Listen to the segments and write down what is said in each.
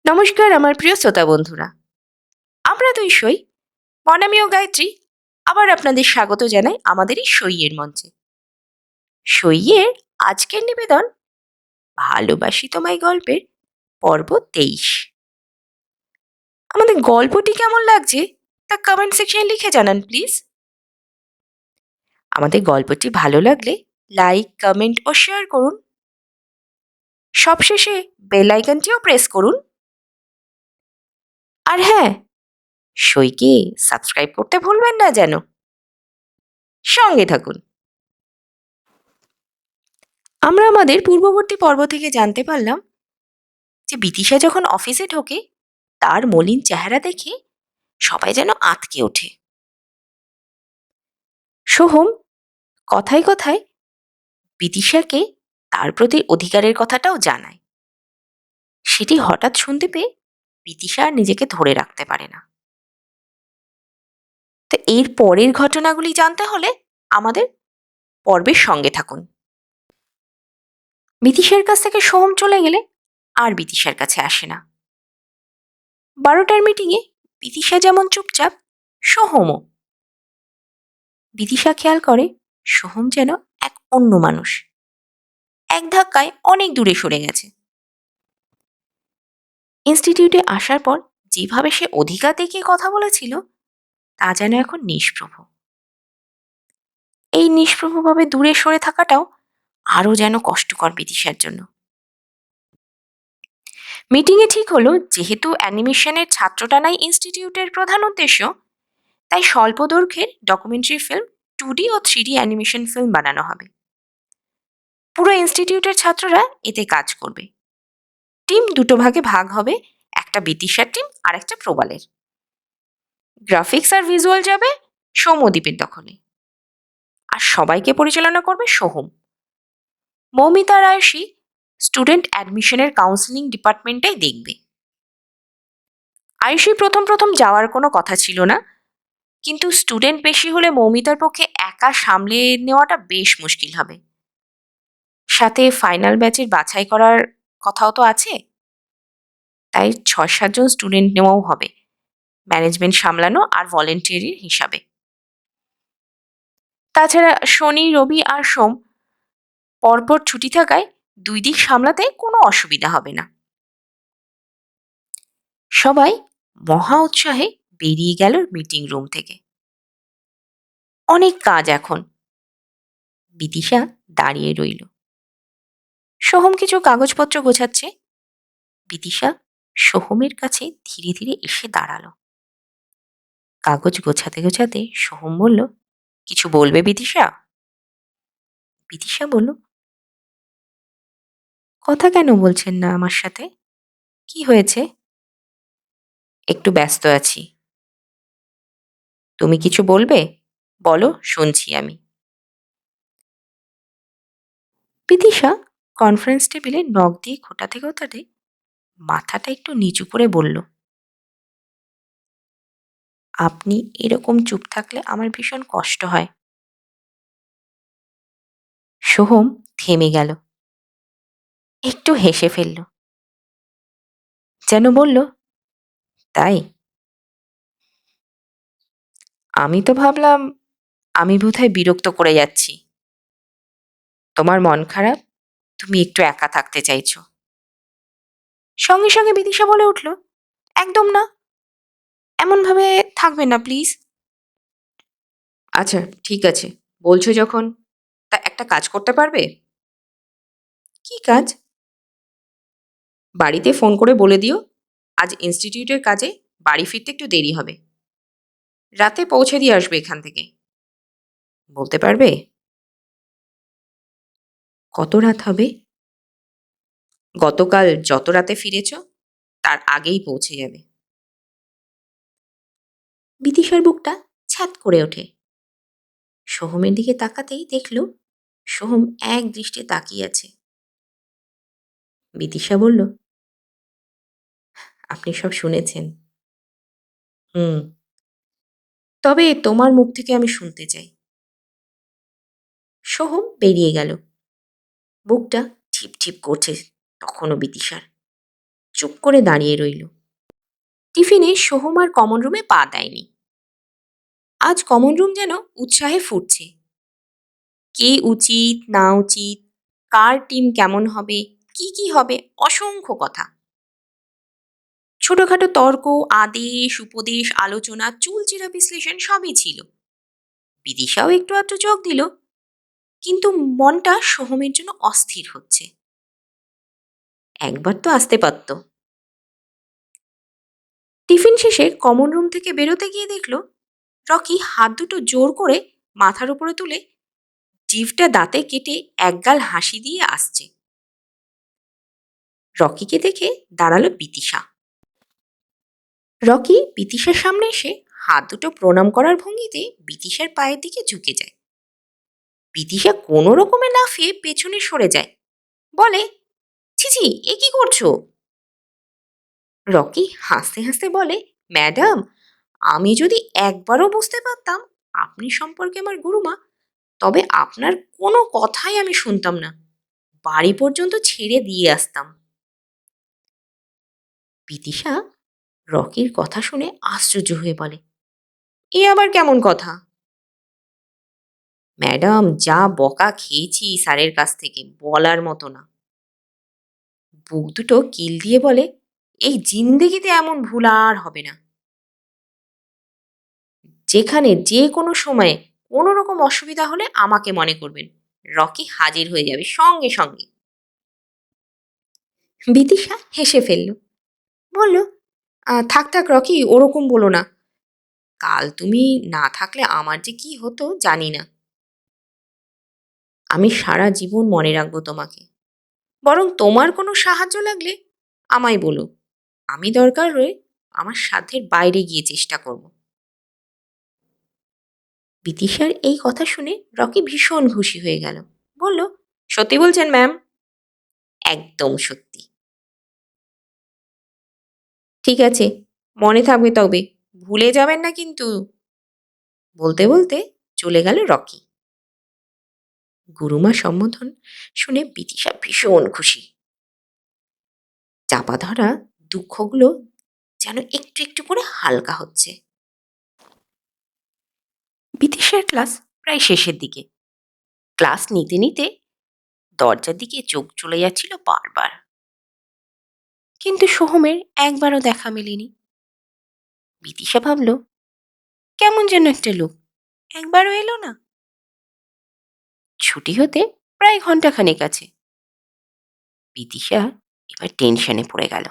নমস্কার আমার প্রিয় শ্রোতা বন্ধুরা, আমরা দুই সই বনামি ও গায়ত্রী আবার আপনাদের স্বাগত জানাই আমাদের এই সইয়ের মঞ্চে। সইয়ের আজকের নিবেদন ভালোবাসি তোমায় গল্পের পর্ব 23। আমাদের গল্পটি কেমন লাগছে তা কমেন্ট সেকশনে লিখে জানান প্লিজ। আমাদের গল্পটি ভালো লাগলে লাইক, কমেন্ট ও শেয়ার করুন। সবশেষে বেল আইকনটিও প্রেস করুন। আর হ্যাঁ, সইকে সাবস্ক্রাইব করতে ভুলবেন না যেন। সঙ্গে থাকুন। আমরা আমাদের পূর্ববর্তী পর্ব থেকে জানতে পারলাম যে বিদিশা যখন অফিসে ঢোকে তার মলিন চেহারা দেখে সবাই যেন আঁতকে ওঠে। সোহম কথায় কথায় বিদিশাকে তার প্রতি অধিকারের কথাটাও জানায়। সেটি হঠাৎ শুনতে পেয়ে বিদিশা আর নিজেকে ধরে রাখতে পারে না। তো এর পরের ঘটনাগুলি জানতে হলে আমাদের পর্বের সঙ্গে থাকুন। বিদিশার কাছ থেকে সোহম চলে গেলে আর বিদিশার কাছে আসে না। 12টার মিটিংয়ে বিদিশা যেমন চুপচাপ, সোহমও। বিদিশা খেয়াল করে সোহম যেন এক অন্য মানুষ, এক ধাক্কায় অনেক দূরে সরে গেছে। ইনস্টিটিউটে আসার পর যেভাবে সে অধিকার দেখিয়ে কথা বলেছিল তা যেন এখন নিষ্প্রভ। এই নিষ্প্রভভাবে দূরে সরে থাকাটাও আরও যেন কষ্টকর বিদিশার জন্য। মিটিংয়ে ঠিক হলো যেহেতু অ্যানিমেশনের ছাত্র টানাই ইনস্টিটিউটের প্রধান উদ্দেশ্য, তাই স্বল্প দৈর্ঘ্যের ডকুমেন্টারি ফিল্ম 2D ও 3D অ্যানিমেশন ফিল্ম বানানো হবে। পুরো ইনস্টিটিউটের ছাত্ররা এতে কাজ করবে। টিম দুটো ভাগে ভাগ হবে, একটা বিদিশার টিম আর একটা প্রবালের। গ্রাফিক্স আর ভিজুয়াল যাবে সৌম্যদীপের দখলে, আর সবাইকে পরিচালনা করবে সোহম। মৌমিতা আর আয়ুষী স্টুডেন্ট অ্যাডমিশনের কাউন্সিলিং ডিপার্টমেন্টটাই দেখবে। আয়ুষী প্রথম প্রথম যাওয়ার কোনো কথা ছিল না, কিন্তু স্টুডেন্ট বেশি হলে মৌমিতার পক্ষে একা সামলে নেওয়াটা বেশ মুশকিল হবে। সাথে ফাইনাল ব্যাচের বাছাই করার কথাও তো আছে, তাই 6-7 জন স্টুডেন্ট নেওয়াও হবে ম্যানেজমেন্ট সামলানো আর ভলেন্টিয়ারের হিসাবে। তাছাড়া শনি, রবি আর সোম পরপর ছুটি থাকায় 2 দিক সামলাতে কোনো অসুবিধা হবে না। সবাই মহা উৎসাহে বেরিয়ে গেল মিটিং রুম থেকে। অনেক কাজ এখন। বিদিশা দাঁড়িয়ে রইল। সোহম কিছু কাগজপত্র গোছাচ্ছে। বিদিশা সোহমের কাছে ধীরে ধীরে এসে দাঁড়ালো। কাগজ গোছাতে গোছাতে সোহম বলল, কিছু বলবে বিদিশা? বিদিশা বলল, কথা কেন বলছেন না আমার সাথে? কি হয়েছে? একটু ব্যস্ত আছি। তুমি কিছু বলবে? বলো, শুনছি আমি। বিদিশা কনফারেন্স টেবিলে নখ দিয়ে খোঁটাতে খোঁটাতে মাথাটা একটু নিচু করে বলল, আপনি এরকম চুপ থাকলে আমার ভীষণ কষ্ট হয়। সোহম থেমে গেল, একটু হেসে ফেলল, যেন বলল, তাই? আমি তো ভাবলাম আমি বোধহয় বিরক্ত করে যাচ্ছি। তোমার মন খারাপ, তুমি একটু একা থাকতে চাইছো। সঙ্গে সঙ্গে বিদিশা বলে উঠল, একদম না, এমনভাবে থাকবে না প্লিজ। আচ্ছা ঠিক আছে, বলছো যখন, তা একটা কাজ করতে পারবে? কি কাজ? বাড়িতে ফোন করে বলে দিও আজ ইনস্টিটিউটের কাজে বাড়ি ফিরতে একটু দেরি হবে, রাতে পৌঁছে দিয়ে আসবে এখান থেকে। বলতে পারবে? কত রাত হবে? গতকাল যত রাতে ফিরেছ তার আগেই পৌঁছে যাবে। বিদিশার বুকটা ছ্যাত করে ওঠে। সোহমের দিকে তাকাতেই দেখল সোহম এক দৃষ্টে তাকিয়ে আছে। বিদিশা বলল, আপনি সব শুনেছেন? হুম, তবে তোমার মুখ থেকে আমি শুনতে চাই। সোহম বেরিয়ে গেল। বুকটা ঠিপ ঠিপ করছে তখনও বিদিশার। চুপ করে দাঁড়িয়ে রইল। টিফিনে সোহম আর কমন রুমে পা দেয়নি। আজ কমন রুম যেন উৎসাহে ফুটছে। কে উচিত না উচিত, কার টিম কেমন হবে, কি কি হবে, অসংখ্য কথা। ছোটখাটো তর্ক, আদেশ উপদেশ, আলোচনা, চুলচেরা বিশ্লেষণ সবই ছিল। বিদিশাও একটু আধটু চোখ দিল, কিন্তু মনটা সোহমের জন্য অস্থির হচ্ছে। একবার তো আসতে পারত। টিফিন শেষে কমন রুম থেকে বেরোতে গিয়ে দেখল রকি হাত দুটো জোর করে মাথার উপরে তুলে জিভটা দাঁতে কেটে একগাল হাসি দিয়ে আসছে। রকিকে দেখে দাঁড়ালো বিদিশা। রকি বিদিশার সামনে এসে হাত দুটো প্রণাম করার ভঙ্গিতে বিদিশার পায়ের দিকে ঝুঁকে যায়। বিদিশা কোনো রকমে লাফিয়ে পেছনে সরে যায়, বলে, ছিছি, এ কি করছো? রকি হাসতে হাসতে বলে, ম্যাডাম, আমি যদি একবারও বুঝতে পারতাম আপনি সম্পর্কে আমার গুরুমা, তবে আপনার কোনো কথাই আমি শুনতাম না, বাড়ি পর্যন্ত ছেড়ে দিয়ে আসতাম। বিদিশা রকির কথা শুনে আশ্চর্য হয়ে বলে, এ আবার কেমন কথা? ম্যাডাম, যা বকা খেয়েছি স্যারের কাছ থেকে বলার মতো না। বুক দুটো কিল দিয়ে বলে, এই জিন্দেগিতে এমন ভুল আর হবে না। যেখানে যে কোনো সময়ে কোনো রকম অসুবিধা হলে আমাকে মনে করবেন, রকি হাজির হয়ে যাবে সঙ্গে সঙ্গে। বিদিশা হেসে ফেলল, বলল, থাক থাক রকি, ওরকম বলো না। কাল তুমি না থাকলে আমার যে কি হতো জানি না। আমি সারা জীবন মনে রাখবো তোমাকে। বরং তোমার কোনো সাহায্য লাগলে আমায় বলো, আমি দরকার হয়ে আমার সাধ্যের বাইরে গিয়ে চেষ্টা করব। বিদিশার এই কথা শুনে রকি ভীষণ খুশি হয়ে গেল, বলল, সত্যি বলছেন ম্যাম? একদম সত্যি। ঠিক আছে, মনে থাকবে তবে, ভুলে যাবেন না কিন্তু। বলতে বলতে চলে গেল রকি। গুরুমা সম্বোধন শুনে বিদিশা ভীষণ খুশি। চাপা ধরা দুঃখগুলো যেন একটু একটু করে হালকা হচ্ছে। বিদিশার ক্লাস প্রায় শেষের দিকে। ক্লাস নিতে নিতে দরজার দিকে চোখ চলে যাচ্ছিল বারবার, কিন্তু সোহমের একবারও দেখা মেলেনি। বিদিশা ভাবল, কেমন যেন একটা লোক, একবারও এলো না। ছুটি হতে প্রায় ঘন্টাখানেক আছে। বিদিশা এবার টেনশনে পড়ে গেল।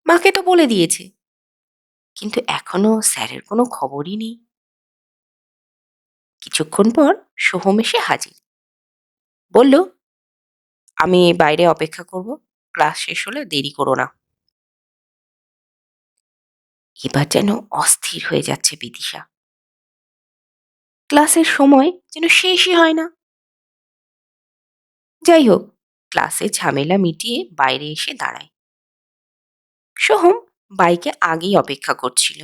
মাকে তো বলে দিয়েছে, কিন্তু এখনো স্যারের কোনো খবরই নেই। কিছুক্ষণ পর সোহম এসে হাজির, বলল, আমি বাইরে অপেক্ষা করব, ক্লাস শেষ হলে দেরি করো না। এবার যেন অস্থির হয়ে যাচ্ছে বিদিশা। ক্লাসের সময় যেন শেষই হয় না। যাই হোক, ক্লাসের ঝামেলা মিটিয়ে বাইরে এসে দাঁড়ায়। সোহম বাইকে আগেই অপেক্ষা করছিল।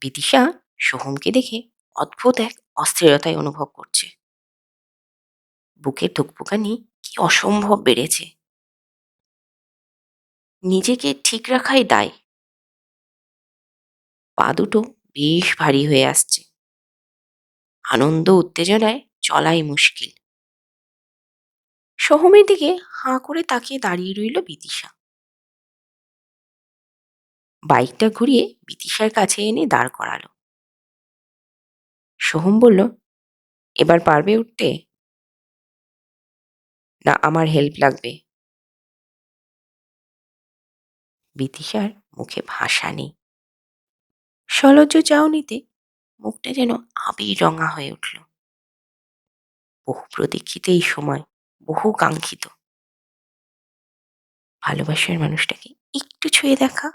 বিদিশা সোহমকে দেখে অদ্ভুত এক অস্থিরতায় অনুভব করছে। বুকের ধুকপুকানি কি অসম্ভব বেড়েছে। নিজেকে ঠিক রাখাই দায়। পা দুটো বেশ ভারী হয়ে আসছে। আনন্দ উত্তেজনায় চলাই মুশকিল। সোহমের দিকে হাঁ করে তাকিয়ে দাঁড়িয়ে রইল বিদিশা। বাইকটা ঘুরিয়ে বিদিশার কাছে এনে দাঁড় করালো। সোহম বলল, এবার পারবে উঠতে? না আমার হেল্প লাগবে? বিদিশার মুখে ভাষা নেই। সলজ্জ চাউনিতে মুখটা যেন আবির রঙা হয়ে উঠল। বহু প্রতীক্ষিত এই সময়, বহু কাঙ্ক্ষিত। ভালোবাসার মানুষটাকে একটু ছুঁয়ে দেখা।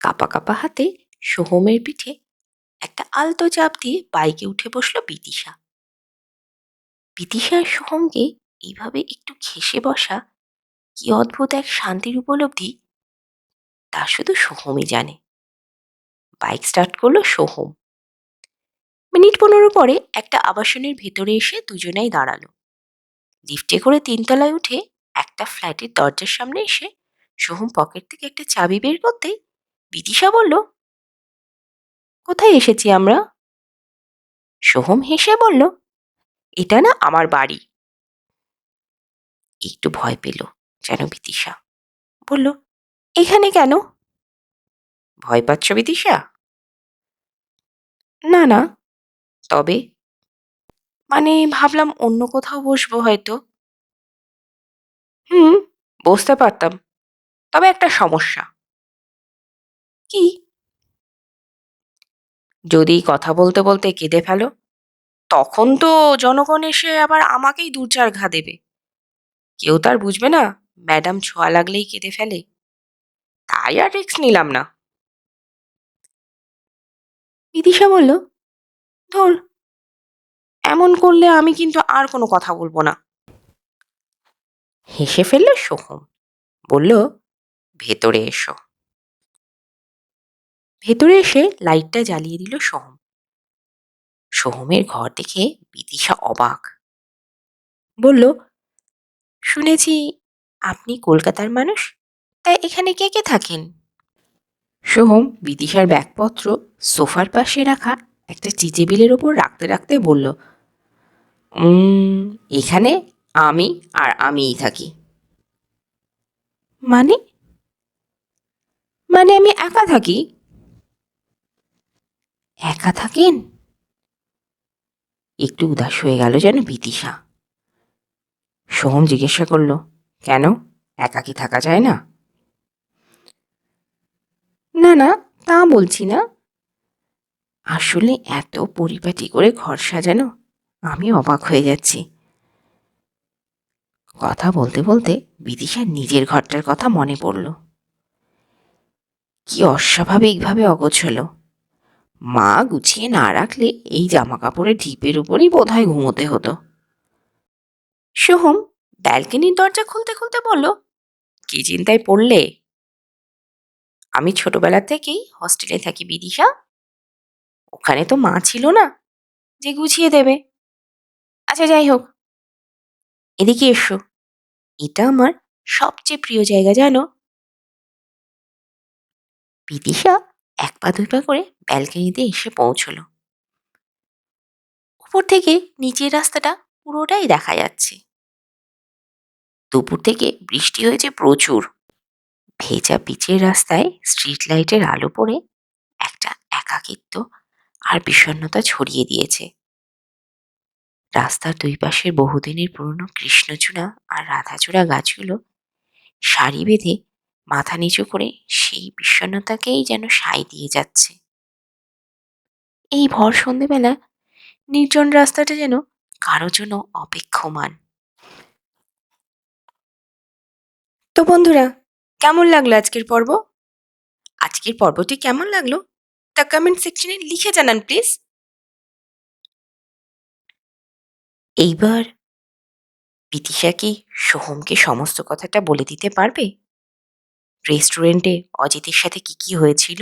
কাঁপা কাঁপা হাতে সোহমের পিঠে একটা আলতো চাপ দিয়ে বাইকে উঠে বসলো বিদিশা। বিদিশা আর সোহমকে এইভাবে একটু ঘেঁষে বসা কি অদ্ভুত এক শান্তির উপলব্ধি, তা শুধু সোহমই জানে। বাইক স্টার্ট করলো সোহম। মিনিট 15 পরে একটা আবাসনের ভেতরে এসে দুজনেই দাঁড়ালো। লিফটে করে 3 তলায় উঠে একটা ফ্ল্যাটের দরজার সামনে এসে সোহম পকেট থেকে একটা চাবি বের করতেই বিদিশা বলল, কোথায় এসেছি আমরা? সোহম হেসে বলল, এটা না আমার বাড়ি। একটু ভয় পেল যেন বিদিশা। বলল, এখানে কেন? ভয় পাচ্ছ বিদিশা? না না, তবে মানে ভাবলাম অন্য কোথাও বসবো হয়তো। হুম, বসতে পারতাম, তবে একটা সমস্যা। কি? যদি কথা বলতে বলতে কেঁদে ফেলো, তখন তো জনগণ এসে আবার আমাকেই দু চার ঘা দেবে। কেউ তার বুঝবে না ম্যাডাম ছোঁয়া লাগলেই কেঁদে ফেলে। তাই আর রিস্ক নিলাম না। বিদিশা বলল, ধুর, এমন করলে আমি কিন্তু আর কোনো কথা বলবো না। হেসে ফেললে সোহম। বলল, ভেতরে এসো। ভেতরে এসে লাইটটা জ্বালিয়ে দিল সোহম। সোহমের ঘর দেখে বিদিশা অবাক। বলল, শুনেছি আপনি কলকাতার মানুষ, তাই এখানে কে কে থাকেন? সোহম বিদিশার ব্যাগপত্র সোফার পাশে রাখা একটা টেবিলের ওপর রাখতে রাখতে বলল, এখানে আমি আর আমিই থাকি। মানে? মানে আমি একা থাকি। একা থাকেন? একটু উদাস হয়ে গেল যেন বিদিশা। সোহম জিজ্ঞাসা করল, কেন, একা কি থাকা যায় না? না না, তা বলছি না। আসলে এত পরিপাটি করে ঘর সাজানো, আমি অবাক হয়ে যাচ্ছি। কথা বলতে বলতে বিদিশার নিজের ঘরটার কথা মনে পড়ল। কি অস্বাভাবিকভাবে অগোছালো। মা গুছিয়ে না রাখলে এই জামা কাপড়ের ঢিপের উপরই বোধহয় ঘুমোতে হতো। সোহম ব্যালকনির দরজা খুলতে খুলতে বলল, কি চিন্তায় পড়লে? আমি ছোটবেলা থেকেই হস্টেলে থাকি বিদিশা। ওখানে তো মা ছিল না যে গুছিয়ে দেবে। আচ্ছা যাই হোক, এদিকে এসো, এটা আমার সবচেয়ে প্রিয় জায়গা জানো। বিদিশা এক পা দুই পা করে ব্যালকনিতে এসে পৌঁছলো। উপর থেকে নিচের রাস্তাটা পুরোটাই দেখা যাচ্ছে। দুপুর থেকে বৃষ্টি হয়েছে প্রচুর। ভেজা পিচের রাস্তায় স্ট্রিট লাইটের আলো পড়ে একটা একাকিত্ব আর বিষণ্ণতা ছড়িয়ে দিয়েছে। রাস্তার দুই পাশের বহুদিনের পুরনো কৃষ্ণচূড়া আর রাধাচূড়া গাছগুলো সারি বেঁধে মাথা নিচু করে সেই বিষণ্ণতাকেই যেন সায় দিয়ে যাচ্ছে। এই ভর সন্ধেবেলা নির্জন রাস্তাটা যেন কারো জন্য অপেক্ষমান। তো বন্ধুরা, কেমন লাগলো আজকের পর্ব? আজকের পর্বটি কেমন লাগলো তা কমেন্ট সেকশনে লিখে জানান প্লিজ। এইবার বিদিশা কি সোহমকে সমস্ত কথাটা বলে দিতে পারবে? রেস্টুরেন্টে অজিতের সাথে কি কি হয়েছিল?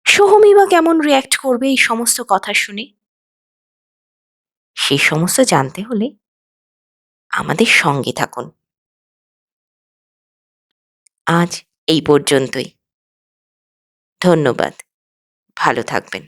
সোহমই বা কেমন রিয়্যাক্ট করবে এই সমস্ত কথা শুনে? সেই সমস্ত জানতে হলে আমাদের সঙ্গে থাকুন। আজ এই পর্যন্তই। ধন্যবাদ। ভালো থাকবেন।